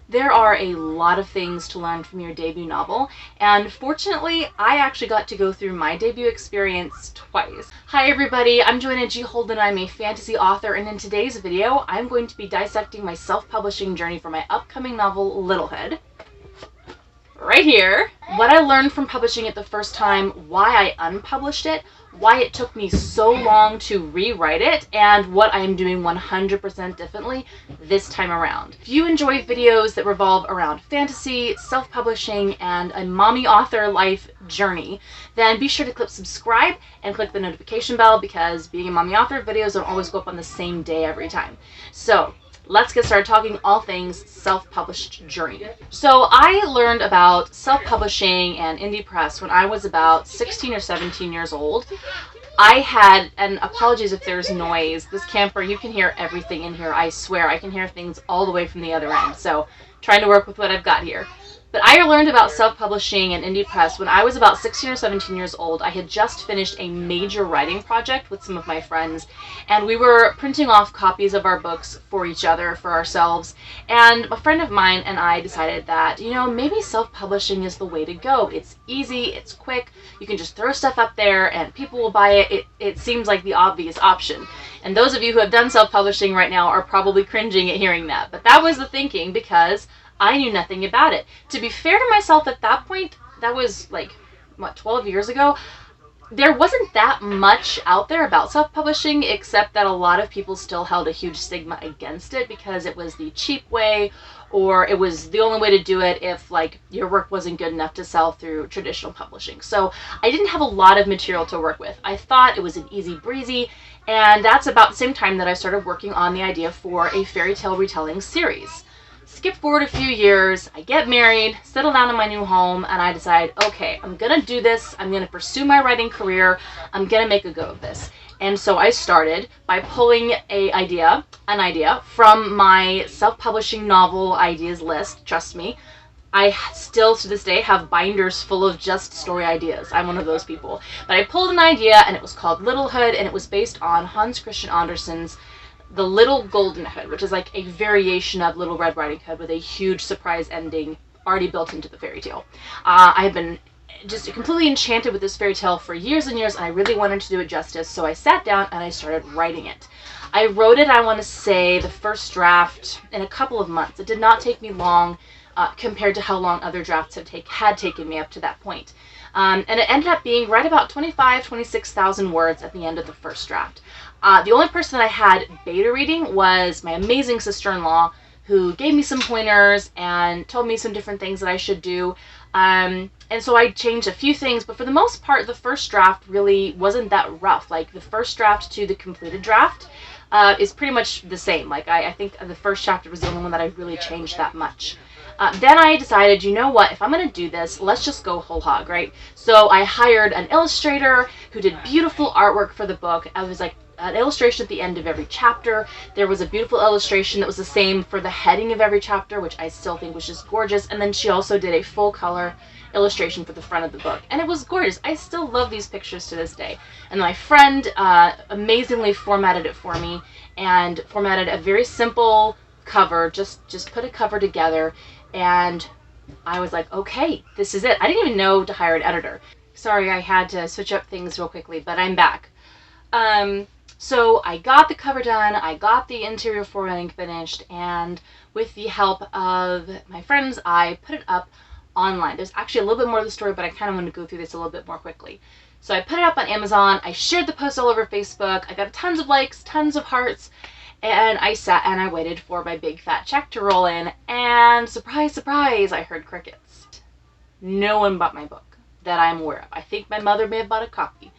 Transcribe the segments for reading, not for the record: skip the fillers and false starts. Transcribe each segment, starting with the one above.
There are a lot of things to learn from your debut novel, and fortunately, I actually got to go through my debut experience twice. Hi everybody, I'm Joanna G. Holden. I'm a fantasy author, and in today's video, I'm going to be dissecting my self-publishing journey for my upcoming novel, Littlehead. Right here. What I learned from publishing it the first time, why I unpublished it, why it took me so long to rewrite it, and what I am doing 100% differently this time around. If you enjoy videos that revolve around fantasy, self-publishing, and a mommy author life journey, then be sure to click subscribe and click the notification bell, because being a mommy author, videos don't always go up on the same day every time. So let's get started talking all things self-published journey. So I learned about self-publishing and indie press when I was about 16 or 17 years old. I had, and apologies if there's noise, this camper, you can hear everything in here, I swear. I can hear things all the way from the other end, so trying to work with what I've got here. But I learned about self-publishing and indie press when I was about 16 or 17 years old. I had just finished a major writing project with some of my friends, and we were printing off copies of our books for each other, for ourselves, and a friend of mine and I decided that, you know, maybe self-publishing is the way to go. It's easy, it's quick, you can just throw stuff up there and people will buy it. It seems like the obvious option. And those of you who have done self-publishing right now are probably cringing at hearing that, but that was the thinking because I knew nothing about it. To be fair to myself at that point, that was like, what, 12 years ago? There wasn't that much out there about self-publishing, except that a lot of people still held a huge stigma against it because it was the cheap way, or it was the only way to do it if, like, your work wasn't good enough to sell through traditional publishing. So I didn't have a lot of material to work with. I thought it was an easy breezy, and that's about the same time that I started working on the idea for a fairy tale retelling series. Skip forward a few years, I get married, settle down in my new home, and I decide, okay, I'm gonna do this, I'm gonna pursue my writing career, I'm gonna make a go of this. And so I started by pulling an idea from my self-publishing novel ideas list. Trust me, I still to this day have binders full of just story ideas. I'm one of those people. But I pulled an idea, and it was called Littlehead, and it was based on Hans Christian Andersen's The Little Golden Hood, which is like a variation of Little Red Riding Hood with a huge surprise ending already built into the fairy tale. I've been just completely enchanted with this fairy tale for years and years, and I really wanted to do it justice, so I sat down and I started writing it. I wrote it, I want to say, the first draft in a couple of months. It did not take me long compared to how long other drafts had taken me up to that point. And it ended up being right about 26,000 words at the end of the first draft. The only person that I had beta reading was my amazing sister-in-law, who gave me some pointers and told me some different things that I should do. And so I changed a few things, but for the most part, the first draft really wasn't that rough. Like, the first draft to the completed draft is pretty much the same. Like, I think the first chapter was the only one that I really changed that much. Then I decided, you know what, if I'm going to do this, let's just go whole hog, right? So I hired an illustrator who did beautiful artwork for the book. I was like, an illustration at the end of every chapter. There was a beautiful illustration that was the same for the heading of every chapter, which I still think was just gorgeous. And then she also did a full color illustration for the front of the book, and it was gorgeous. I still love these pictures to this day. And my friend amazingly formatted it for me, and formatted a very simple cover, just put a cover together, and I was like, okay, this is it. I didn't even know to hire an editor. Sorry, I had to switch up things real quickly, but I'm back. So I got the cover done, I got the interior formatting finished, and with the help of my friends, I put it up online. There's actually a little bit more of the story, but I kind of want to go through this a little bit more quickly. So I put it up on Amazon, I shared the post all over Facebook, I got tons of likes, tons of hearts, and I sat and I waited for my big fat check to roll in, and surprise, surprise, I heard crickets. No one bought my book that I'm aware of. I think my mother may have bought a copy.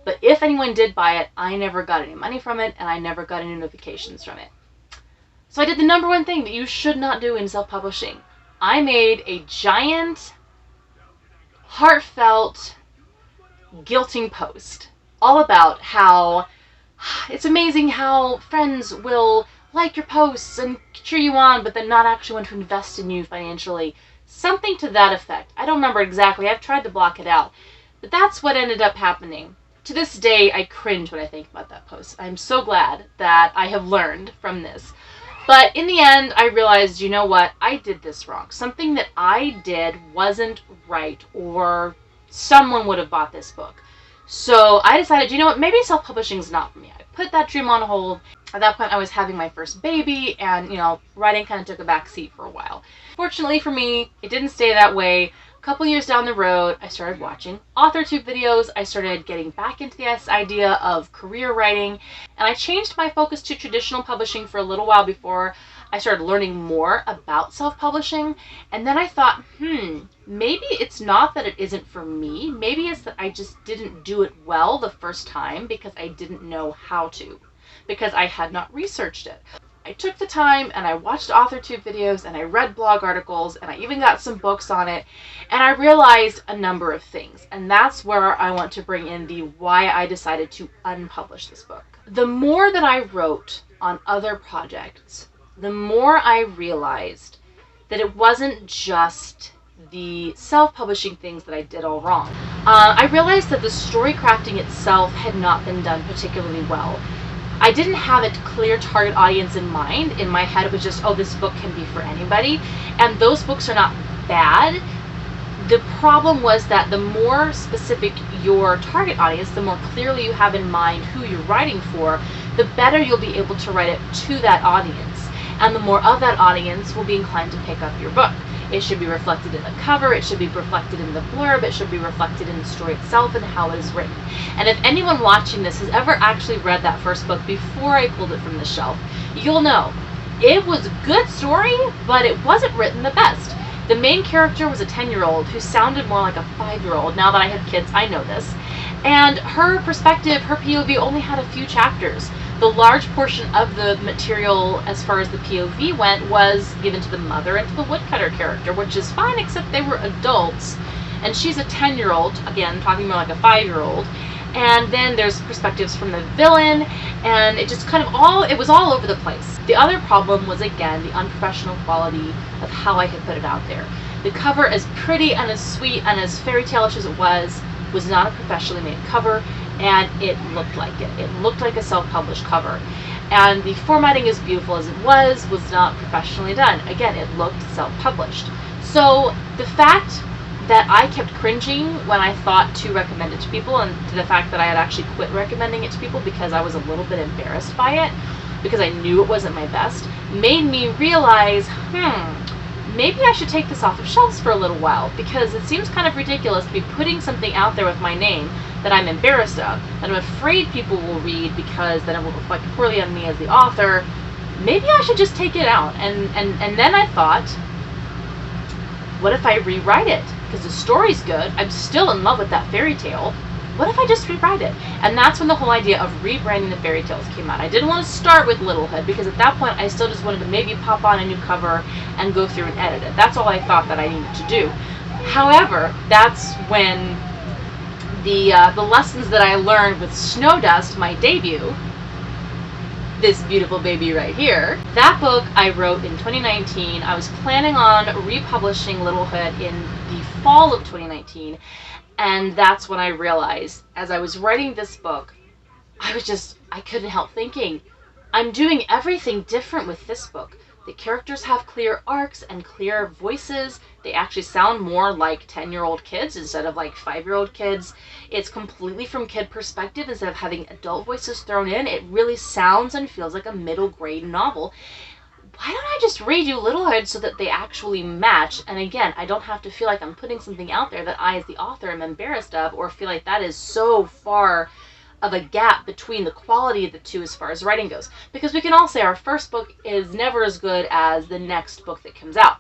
But if anyone did buy it, I never got any money from it, and I never got any notifications from it. So I did the number one thing that you should not do in self-publishing. I made a giant, heartfelt, guilting post all about how it's amazing how friends will like your posts and cheer you on, but then not actually want to invest in you financially. Something to that effect. I don't remember exactly. I've tried to block it out. But that's what ended up happening. To this day, I cringe when I think about that post. I'm so glad that I have learned from this. But in the end, I realized, you know what? I did this wrong. Something that I did wasn't right, or someone would have bought this book. So I decided, you know what? Maybe self-publishing is not for me. I put that dream on hold. At that point, I was having my first baby, and, writing kind of took a back seat for a while. Fortunately for me, it didn't stay that way. A couple years down the road, I started watching AuthorTube videos. I started getting back into this idea of career writing, and I changed my focus to traditional publishing for a little while before I started learning more about self-publishing. And then I thought, maybe it's not that it isn't for me. Maybe it's that I just didn't do it well the first time because I didn't know how to, because I had not researched it. I took the time and I watched AuthorTube videos and I read blog articles and I even got some books on it, and I realized a number of things. And that's where I want to bring in the why I decided to unpublish this book. The more that I wrote on other projects, the more I realized that it wasn't just the self-publishing things that I did all wrong. I realized that the story crafting itself had not been done particularly well. I didn't have a clear target audience in mind. In my head, it was just, oh, this book can be for anybody. And those books are not bad. The problem was that the more specific your target audience, the more clearly you have in mind who you're writing for, the better you'll be able to write it to that audience. And the more of that audience will be inclined to pick up your book. It should be reflected in the cover, it should be reflected in the blurb, it should be reflected in the story itself and how it is written. And if anyone watching this has ever actually read that first book before I pulled it from the shelf, you'll know it was a good story, but it wasn't written the best. The main character was a 10-year-old who sounded more like a 5-year-old. Now that I have kids, I know this. And her perspective, her POV only had a few chapters. The large portion of the material as far as the POV went was given to the mother and to the woodcutter character, which is fine, except they were adults. And she's a 10-year-old, again, talking more like a 5-year-old. And then there's perspectives from the villain, and it just kind of it was all over the place. The other problem was, again, the unprofessional quality of how I had put it out there. The cover, as pretty and as sweet and as fairy tale-ish as it was not a professionally made cover, and it looked like it. It looked like a self-published cover. And the formatting, as beautiful as it was not professionally done. Again, it looked self-published. So the fact that I kept cringing when I thought to recommend it to people, and to the fact that I had actually quit recommending it to people because I was a little bit embarrassed by it, because I knew it wasn't my best, made me realize, maybe I should take this off of shelves for a little while, because it seems kind of ridiculous to be putting something out there with my name that I'm embarrassed of, that I'm afraid people will read because then it will reflect poorly on me as the author. Maybe I should just take it out. And then I thought, what if I rewrite it? Because the story's good, I'm still in love with that fairy tale. What if I just rewrite it? And that's when the whole idea of rebranding the fairy tales came out. I didn't want to start with Littlehead, because at that point I still just wanted to maybe pop on a new cover and go through and edit it. That's all I thought that I needed to do. However, that's when the lessons that I learned with Snow Dust, my debut, this beautiful baby right here, that book I wrote in 2019. I was planning on republishing Littlehead in the fall of 2019. And that's when I realized, as I was writing this book, I couldn't help thinking, I'm doing everything different with this book. The characters have clear arcs and clear voices. They actually sound more like 10-year-old kids instead of like 5-year-old kids. It's completely from kid perspective instead of having adult voices thrown in. It really sounds and feels like a middle grade novel. Why don't I just redo Littlehead so that they actually match? And again, I don't have to feel like I'm putting something out there that I, as the author, am embarrassed of, or feel like that is so far of a gap between the quality of the two as far as writing goes. Because we can all say our first book is never as good as the next book that comes out.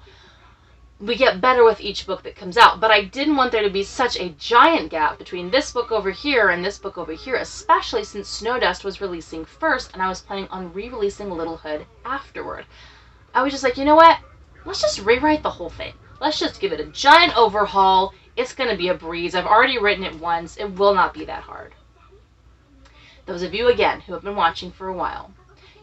We get better with each book that comes out, but I didn't want there to be such a giant gap between this book over here and this book over here, especially since Snow Dust was releasing first and I was planning on re-releasing Littlehead afterward. I was just like, you know what? Let's just rewrite the whole thing. Let's just give it a giant overhaul. It's going to be a breeze. I've already written it once. It will not be that hard. Those of you, again, who have been watching for a while,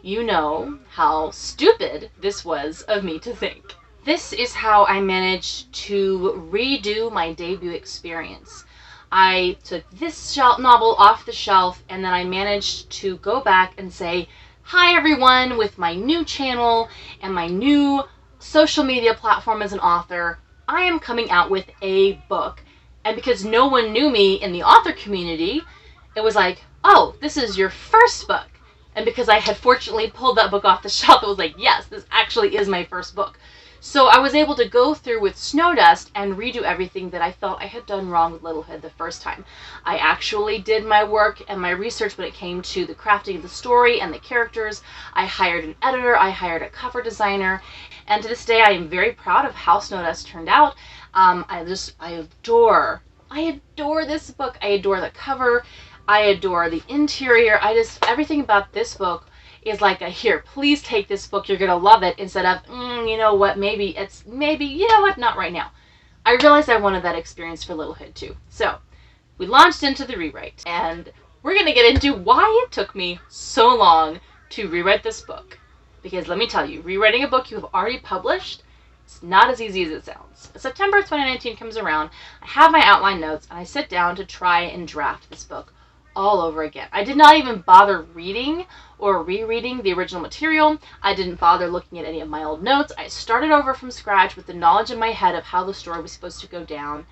you know how stupid this was of me to think. This is how I managed to redo my debut experience. I took this novel off the shelf, and then I managed to go back and say, Hi everyone, with my new channel and my new social media platform as an author, I am coming out with a book. And because no one knew me in the author community, it was like, oh, this is your first book. And because I had fortunately pulled that book off the shelf, it was like, yes, this actually is my first book. So I was able to go through with Snowdust and redo everything that I felt I had done wrong with Littlehead the first time. I actually did my work and my research when it came to the crafting of the story and the characters. I hired an editor, I hired a cover designer, and to this day I am very proud of how Snowdust turned out. I adore this book. I adore the cover. I adore the interior. Everything about this book is like a, here, please take this book, you're gonna love it, instead of, you know what, maybe, you know what, not right now. I realized I wanted that experience for Littlehead too. So, we launched into the rewrite, and we're gonna get into why it took me so long to rewrite this book. Because let me tell you, rewriting a book you have already published, it's not as easy as it sounds. September 2019 comes around, I have my outline notes, and I sit down to try and draft this book all over again. I did not even bother reading or rereading the original material. I didn't bother looking at any of my old notes. I started over from scratch with the knowledge in my head of how the story was supposed to go down.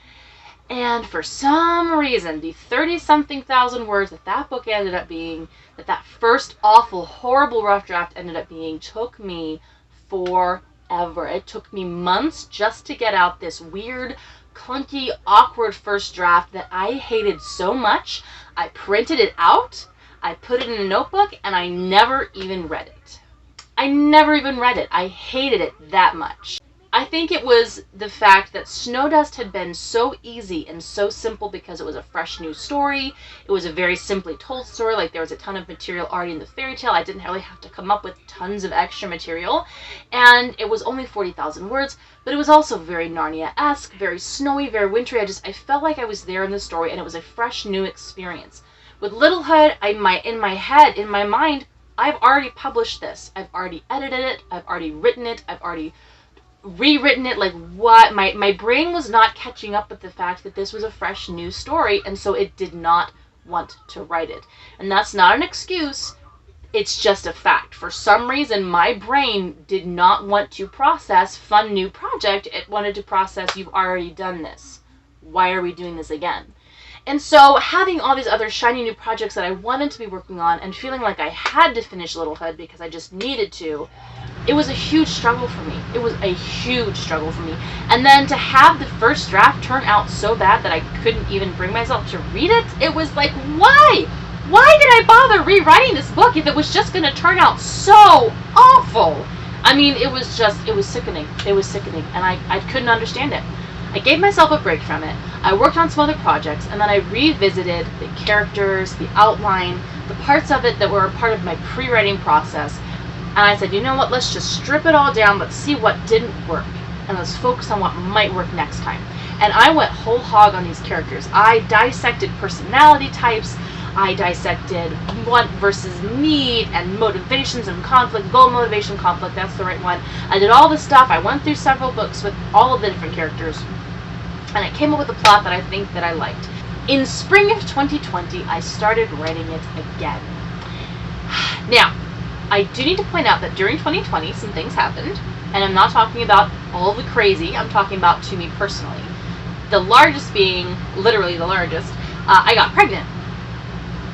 And for some reason, the 30-something thousand words that book ended up being, that first awful, horrible rough draft ended up being, took me forever. It took me months just to get out this weird, clunky, awkward first draft that I hated so much. I printed it out, I put it in a notebook, and I never even read it. I hated it that much. I think it was the fact that Snowdust had been so easy and so simple because it was a fresh new story. It was a very simply told story. Like, there was a ton of material already in the fairy tale. I didn't really have to come up with tons of extra material. And it was only 40,000 words, but it was also very Narnia-esque, very snowy, very wintry. I felt like I was there in the story, and it was a fresh new experience. With Littlehead, in my mind, I've already published this. I've already edited it. I've already written it. I've already rewritten it. Like, what? My brain was not catching up with the fact that this was a fresh new story, and so it did not want to write it. And that's not an excuse. It's just a fact. For some reason, my brain did not want to process fun new project. It wanted to process, you've already done this. Why are we doing this again? And so having all these other shiny new projects that I wanted to be working on and feeling like I had to finish Littlehead because I just needed to, it was a huge struggle for me. It was a huge struggle for me. And then to have the first draft turn out so bad that I couldn't even bring myself to read it, it was like, why? Why did I bother rewriting this book if it was just going to turn out so awful? I mean, it was sickening. It was sickening, and I couldn't understand it. I gave myself a break from it. I worked on some other projects, and then I revisited the characters, the outline, the parts of it that were a part of my pre-writing process. And I said, you know what, let's just strip it all down, let's see what didn't work, and let's focus on what might work next time. And I went whole hog on these characters. I dissected personality types, I dissected want versus need, and motivations and conflict, goal, motivation, conflict, that's the right one. I did all this stuff. I went through several books with all of the different characters, and I came up with a plot that I think that I liked. In spring of 2020, I started writing it again. Now, I do need to point out that during 2020, some things happened, and I'm not talking about all the crazy, I'm talking about to me personally. The largest being, literally the largest, I got pregnant.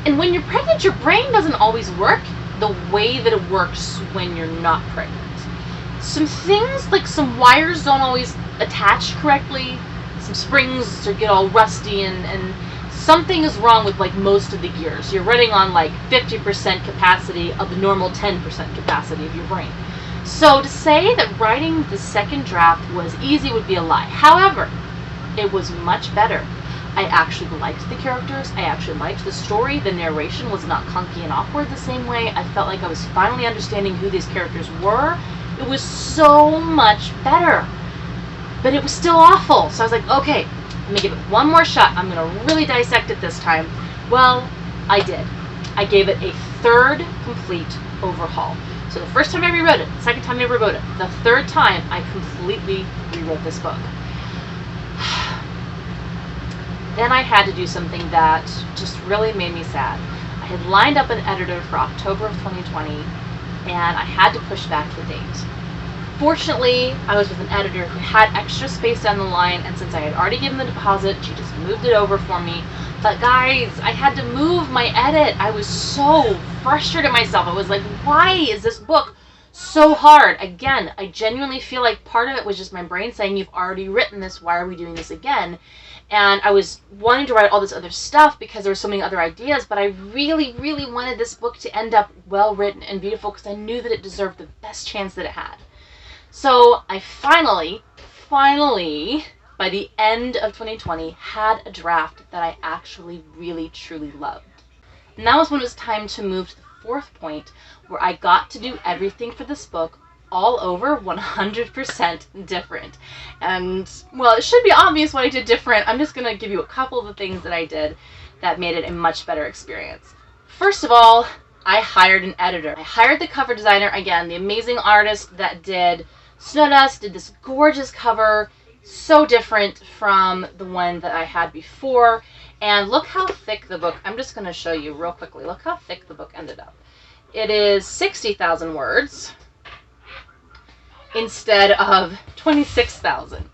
And when you're pregnant, your brain doesn't always work the way that it works when you're not pregnant. Some things, like some wires don't always attach correctly, some springs get all rusty, and something is wrong with like most of the gears. You're running on like 50% capacity of the normal 10% capacity of your brain. So to say that writing the second draft was easy would be a lie. However, it was much better. I actually liked the characters. I actually liked the story. The narration was not clunky and awkward the same way. I felt like I was finally understanding who these characters were. It was so much better. But it was still awful. So I was like, okay, let me give it one more shot. I'm going to really dissect it this time. Well, I did. I gave it a third complete overhaul. So the first time I rewrote it, the second time I rewrote it, the third time I completely rewrote this book. Then I had to do something that just really made me sad. I had lined up an editor for October of 2020, and I had to push back the date. Fortunately, I was with an editor who had extra space down the line, and since I had already given the deposit, she just moved it over for me. But guys, I had to move my edit. I was so frustrated with myself. I was like, why is this book so hard? Again, I genuinely feel like part of it was just my brain saying, you've already written this, why are we doing this again? And I was wanting to write all this other stuff because there were so many other ideas, but I really, really wanted this book to end up well written and beautiful because I knew that it deserved the best chance that it had. So I finally, by the end of 2020, had a draft that I actually really, truly loved. And that was when it was time to move to the fourth point, where I got to do everything for this book all over 100% different. And, well, it should be obvious what I did different. I'm just going to give you a couple of the things that I did that made it a much better experience. First of all, I hired an editor. I hired the cover designer, again, the amazing artist that did Stardust, did this gorgeous cover, so different from the one that I had before. And look how thick the book, I'm just going to show you real quickly, look how thick the book ended up. It is 60,000 words instead of 26,000.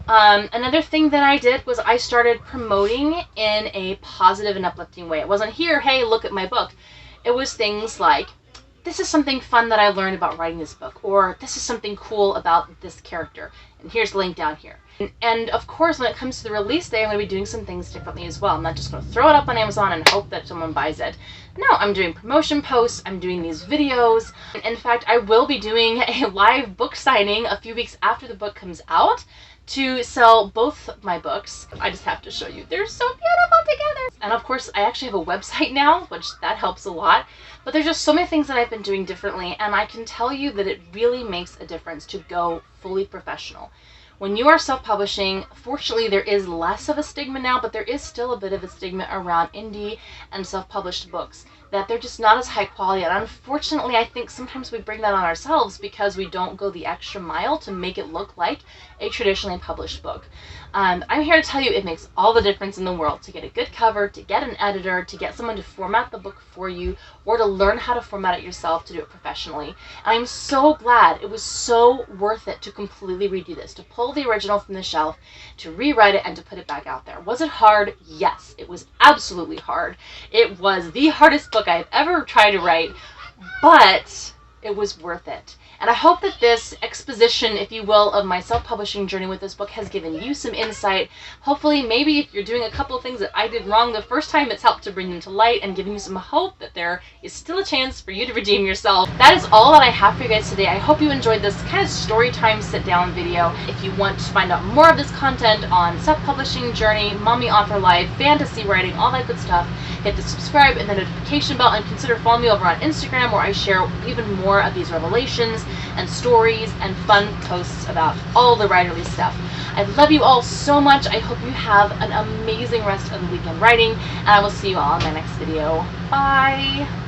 Another thing that I did was I started promoting in a positive and uplifting way. It wasn't here, hey, look at my book. It was things like, this is something fun that I learned about writing this book, or this is something cool about this character, and here's the link down here. And of course, when it comes to the release day, I'm going to be doing some things differently as well. I'm not just going to throw it up on Amazon and hope that someone buys it. No, I'm doing promotion posts, I'm doing these videos. In fact, I will be doing a live book signing a few weeks after the book comes out to sell both my books. I just have to show you. They're so beautiful together. And of course, I actually have a website now, which that helps a lot. But there's just so many things that I've been doing differently, and I can tell you that it really makes a difference to go fully professional. When you are self-publishing, fortunately there is less of a stigma now, but there is still a bit of a stigma around indie and self-published books, that they're just not as high quality. And unfortunately, I think sometimes we bring that on ourselves because we don't go the extra mile to make it look like a traditionally published book. I'm here to tell you it makes all the difference in the world to get a good cover, to get an editor, to get someone to format the book for you, or to learn how to format it yourself to do it professionally. And I'm so glad. It was so worth it to completely redo this, to pull the original from the shelf, to rewrite it, and to put it back out there. Was it hard? Yes, it was absolutely hard. It was the hardest book I've ever tried to write, but it was worth it. And I hope that this exposition, if you will, of my self-publishing journey with this book has given you some insight. Hopefully, maybe if you're doing a couple of things that I did wrong the first time, it's helped to bring them to light and giving you some hope that there is still a chance for you to redeem yourself. That is all that I have for you guys today. I hope you enjoyed this kind of story time sit-down video. If you want to find out more of this content on self-publishing journey, mommy author life, fantasy writing, all that good stuff, hit the subscribe and the notification bell, and consider following me over on Instagram, where I share even more of these revelations and stories and fun posts about all the writerly stuff. I love you all so much. I hope you have an amazing rest of the weekend writing, and I will see you all in my next video. Bye!